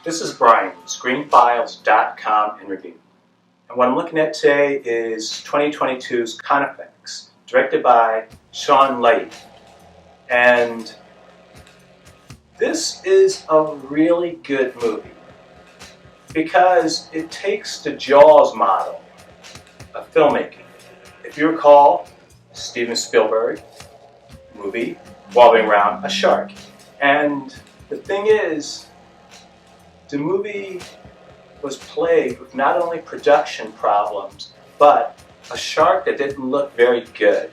This is Brian, screenfiles.com in review. And what I'm looking at today is 2022's Carnifex, directed by Shawn Levy. And this is a really good movie because it takes the Jaws model of filmmaking. If you recall, Steven Spielberg movie revolving around a shark. And the thing is, the movie was plagued with not only production problems, but a shark that didn't look very good.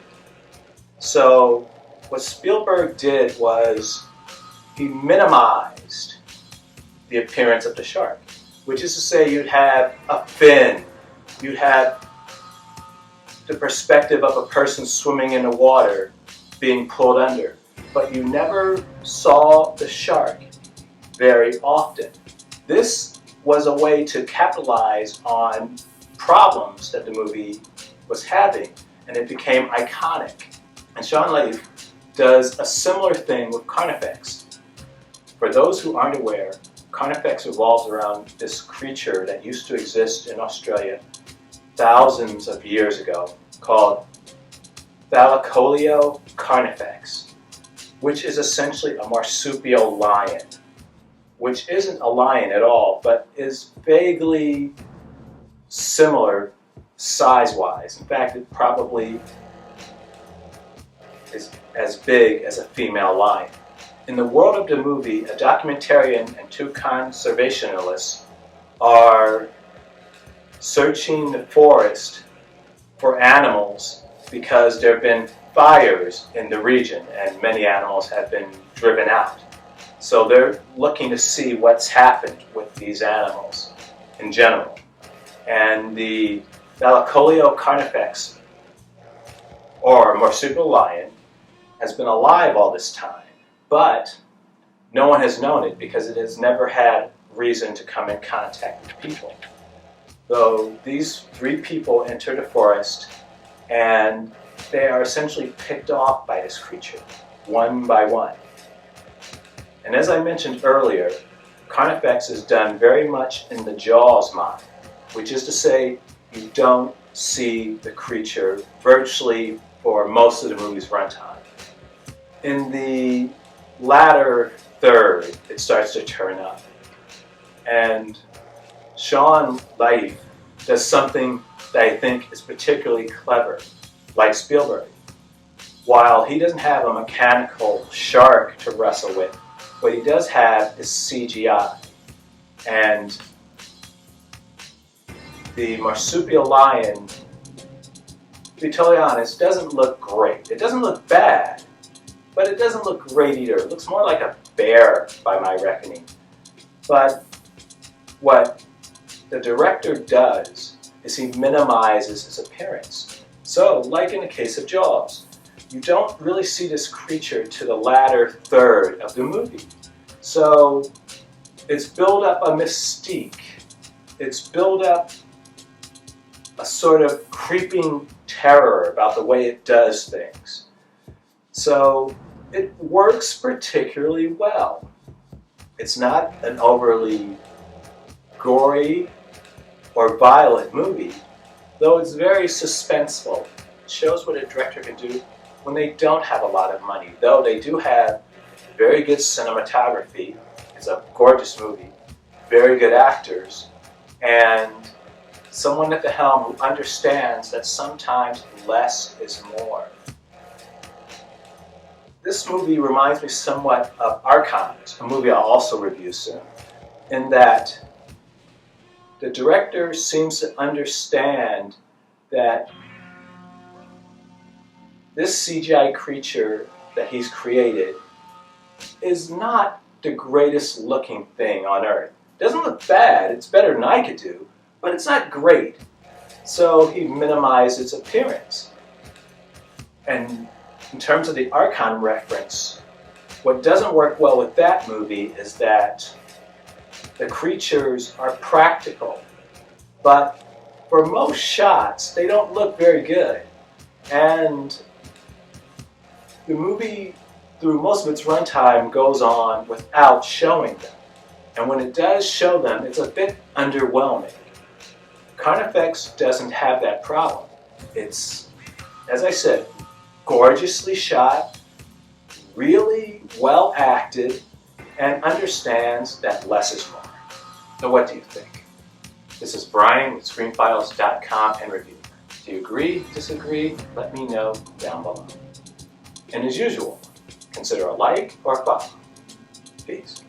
So what Spielberg did was he minimized the appearance of the shark, which is to say you'd have a fin, you'd have the perspective of a person swimming in the water being pulled under, but you never saw the shark very often. This was a way to capitalize on problems that the movie was having, and it became iconic. And Shawn Levy does a similar thing with Carnifex. For those who aren't aware, Carnifex revolves around this creature that used to exist in Australia thousands of years ago called Thylacoleo Carnifex, which is essentially a marsupial lion, which isn't a lion at all, but is vaguely similar size-wise. In fact, it probably is as big as a female lion. In the world of the movie, a documentarian and two conservationists are searching the forest for animals because there have been fires in the region and many animals have been driven out. So they're looking to see what's happened with these animals in general. And the Thylacoleo Carnifex, or marsupial lion, has been alive all this time, but no one has known it because it has never had reason to come in contact with people. So these three people enter the forest and they are essentially picked off by this creature, one by one. And as I mentioned earlier, Carnifex is done very much in the Jaws model, which is to say you don't see the creature virtually for most of the movie's runtime. In the latter third, it starts to turn up. And Shawn Levy does something that I think is particularly clever, like Spielberg. While he doesn't have a mechanical shark to wrestle with, what he does have is CGI. And the marsupial lion, to be totally honest, doesn't look great. It doesn't look bad, but it doesn't look great either. It looks more like a bear by my reckoning. But what the director does is he minimizes his appearance. So, like in the case of Jaws, you don't really see this creature to the latter third of the movie. So it's built up a mystique. It's built up a sort of creeping terror about the way it does things. So it works particularly well. It's not an overly gory or violent movie, though it's very suspenseful. It shows what a director can do when they don't have a lot of money, though they do have very good cinematography. It's a gorgeous movie, very good actors, and someone at the helm who understands that sometimes less is more. This movie reminds me somewhat of Archons, a movie I'll also review soon, in that the director seems to understand that this CGI creature that he's created is not the greatest looking thing on earth. It doesn't look bad, it's better than I could do, but it's not great. So he minimized its appearance. And in terms of the Archon reference, what doesn't work well with that movie is that the creatures are practical, but for most shots, they don't look very good. And the movie, through most of its runtime, goes on without showing them. And when it does show them, it's a bit underwhelming. Carnifex doesn't have that problem. It's, as I said, gorgeously shot, really well acted, and understands that less is more. So what do you think? This is Brian with ScreenFiles.com and Review. Do you agree, disagree? Let me know down below. And as usual, consider a like or follow. Peace.